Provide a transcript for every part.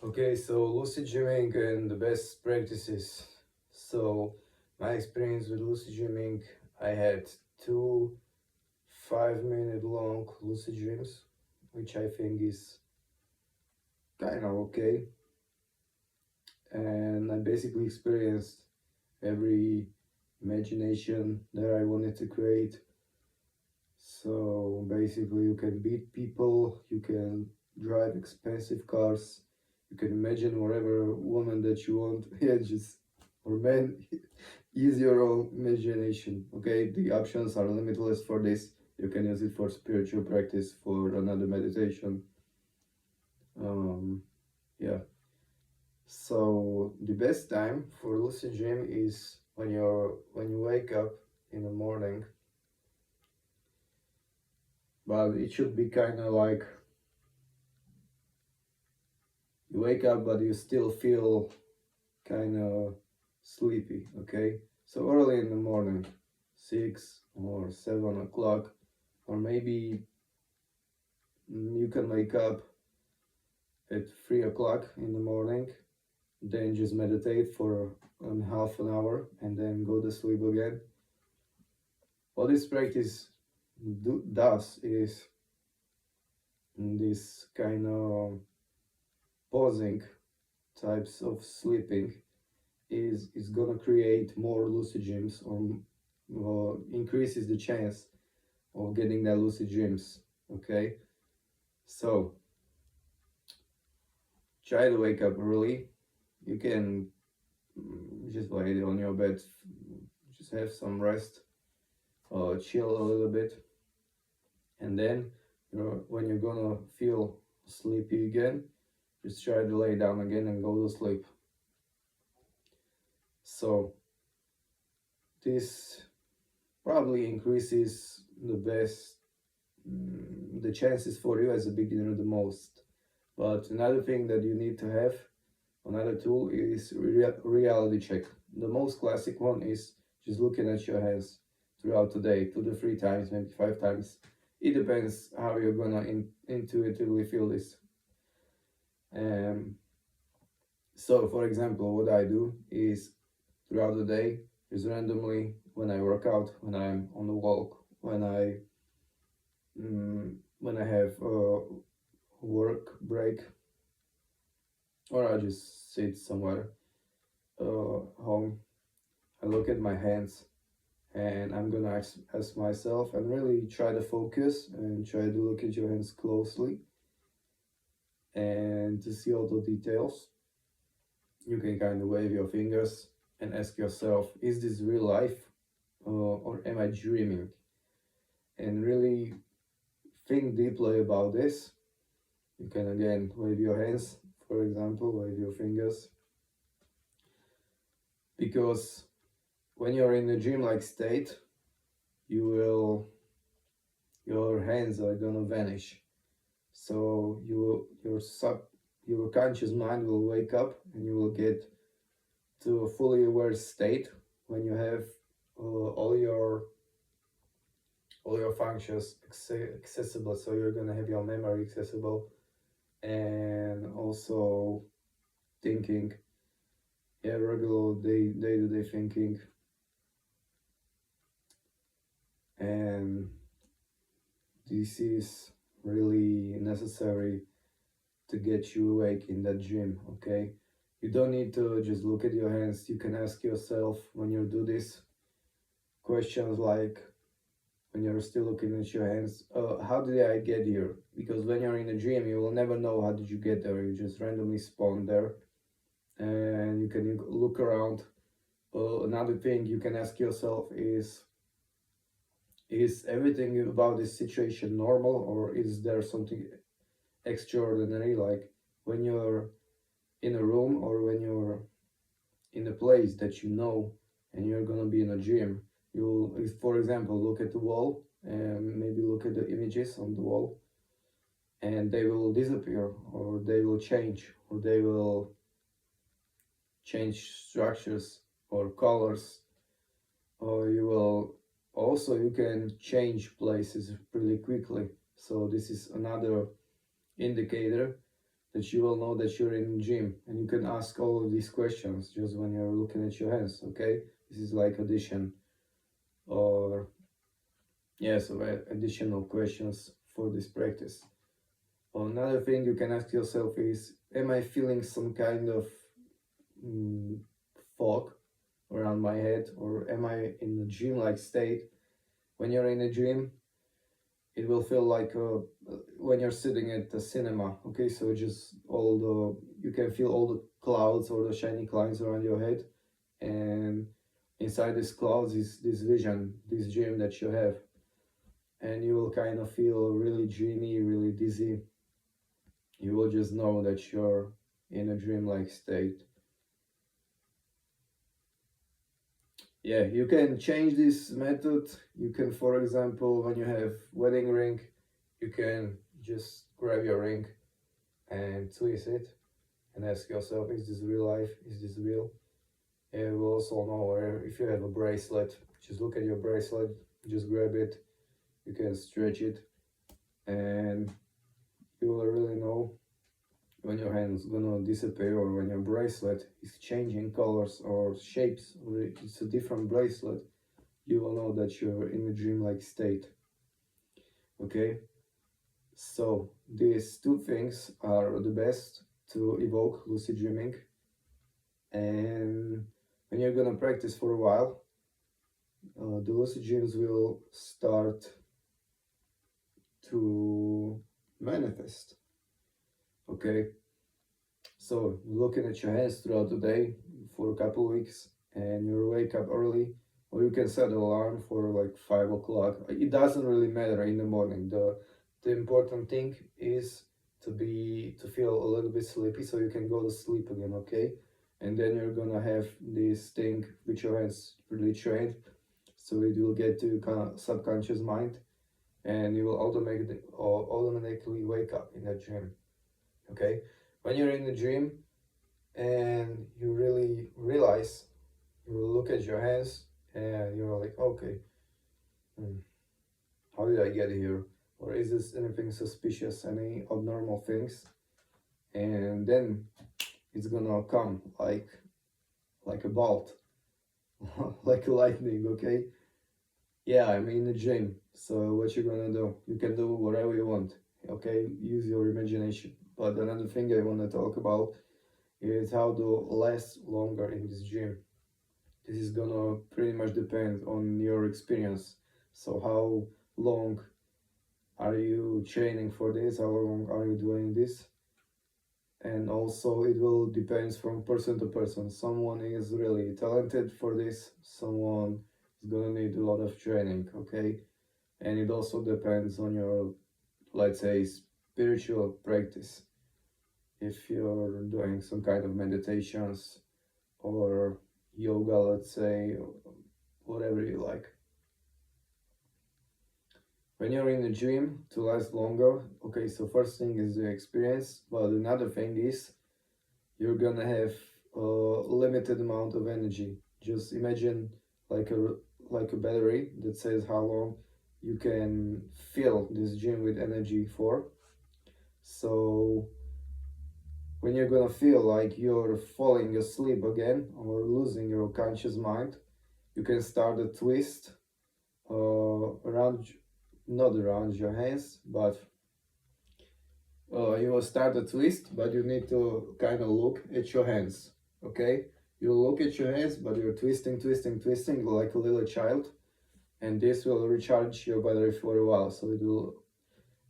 Okay, so lucid dreaming and the best practices. So, my experience with lucid dreaming, I had two 5 minute long lucid dreams, which I think is kind of okay. And I basically experienced every imagination that I wanted to create. So, basically, you can beat people, you can drive expensive cars, you can imagine whatever woman that you want. Yeah, just or man, use your own imagination. Okay, the options are limitless for this. You can use it for spiritual practice, for another meditation. Um, yeah. So the best time for lucid dream is when you wake up in the morning, but it should be kind of like you wake up, but you still feel kind of sleepy. Okay, so early in the morning, 6 or 7 o'clock, or maybe you can wake up at 3 o'clock in the morning, then just meditate for half an hour and then go to sleep again. What this practice does is this kind of pausing types of sleeping is gonna create more lucid dreams or increases the chance of getting that lucid dreams. Okay, so try to wake up early. You can just lay on your bed, just have some rest, chill a little bit, and then when you're gonna feel sleepy again, just try to lay down again and go to sleep. So this probably increases the chances for you as a beginner the most. But another thing that you need to have, another tool is reality check. The most classic one is just looking at your hands throughout the day, 2 to 3 times, maybe 5 times. It depends how you're gonna intuitively feel this. Um, so, for example, what I do is throughout the day, just randomly when I work out, when I'm on the walk, when I have a work break, or I just sit somewhere home, I look at my hands and I'm gonna ask myself and really try to focus and try to look at your hands closely and to see all the details. You can kind of wave your fingers and ask yourself, is this real life or am I dreaming? And really think deeply about this. You can again wave your hands, for example, wave your fingers, because when you're in a dream-like state, your hands are gonna vanish. So your conscious mind will wake up and you will get to a fully aware state when you have all your functions accessible. So you're gonna have your memory accessible and also thinking, yeah, regular day-to-day thinking, and this is really necessary to get you awake in that dream. Okay, you don't need to just look at your hands. You can ask yourself when you do this questions like when you're still looking at your hands, how did I get here? Because when you're in a dream, you will never know how did you get there. You just randomly spawn there, and you can look around. Another thing you can ask yourself is everything about this situation normal, or is there something extraordinary, like when you're in a room or when you're in a place that you know and you're gonna be in a dream. You'll, for example, look at the wall and maybe look at the images on the wall, and they will disappear, or they will change, or they will change structures or colors, or you can change places pretty quickly. So this is another indicator that you will know that you're in the gym, and you can ask all of these questions just when you're looking at your hands. Okay, this is like addition, or yes, so additional questions for this practice. Another thing you can ask yourself is, am I feeling some kind of mm, fog around my head, or am I in a dream-like state? When you're in a dream, it will feel like when you're sitting at the cinema. Okay, so just all the, you can feel all the clouds or the shiny clouds around your head, and inside these clouds is this vision, this dream that you have, and you will kind of feel really dreamy, really dizzy. You will just know that you're in a dream-like state. Yeah, you can change this method. You can, for example, when you have wedding ring, you can just grab your ring and twist it and ask yourself, is this real life? Is this real? And you will also know, or if you have a bracelet, just look at your bracelet, just grab it, you can stretch it, and you will really know when your hand's gonna disappear, or when your bracelet is changing colors or shapes, or it's a different bracelet. You will know that you're in a dreamlike state. Okay, so these two things are the best to evoke lucid dreaming. And when you're gonna practice for a while, the lucid dreams will start to manifest. Okay, so looking at your hands throughout the day for a couple weeks, and you wake up early, or you can set an alarm for like 5 o'clock. It doesn't really matter in the morning. The important thing is to feel a little bit sleepy, so you can go to sleep again. Okay, and then you're gonna have this thing with your hands really trained, so it will get to your kind of subconscious mind, and you will automatically wake up in that dream. Okay, when you're in the dream and you really realize, you will look at your hands and you're like, okay, how did I get here? Or is this anything suspicious, any abnormal things? And then it's gonna come like a bolt, like a lightning. Okay, yeah, I'm in the gym. So what you're gonna do? You can do whatever you want. Okay, use your imagination. But another thing I want to talk about is how to last longer in this gym. This is gonna pretty much depend on your experience. So how long are you training for this? How long are you doing this? And also it will depends from person to person. Someone is really talented for this, someone is gonna need a lot of training. Okay, and it also depends on your, let's say, spiritual practice. If you're doing some kind of meditations or yoga, let's say, whatever you like. When you're in a dream, to last longer, okay, so first thing is the experience, but another thing is you're gonna have a limited amount of energy. Just imagine like a battery that says how long you can fill this dream with energy for. So when you're gonna feel like you're falling asleep again or losing your conscious mind, you can start a twist around, not around your hands, but you will start a twist, but you need to kind of look at your hands. Okay, you look at your hands, but you're twisting, twisting, twisting like a little child, and this will recharge your battery for a while. So it will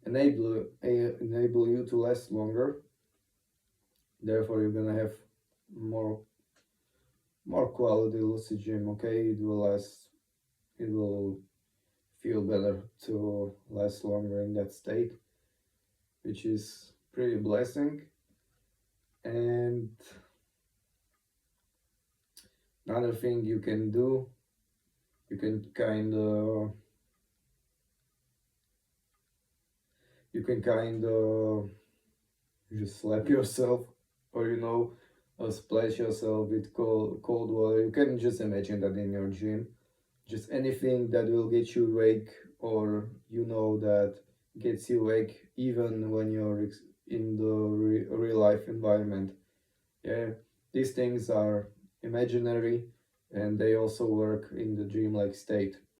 enable you to last longer. Therefore, you're gonna have more quality lucid dream. Okay, it will last. It will feel better to last longer in that state, which is pretty blessing. And another thing you can do, you can kind of just slap yourself, or splash yourself with cold water. You can just imagine that in your dream. Just anything that will get you awake, or that gets you awake even when in the real life environment. Yeah, these things are imaginary and they also work in the dreamlike state.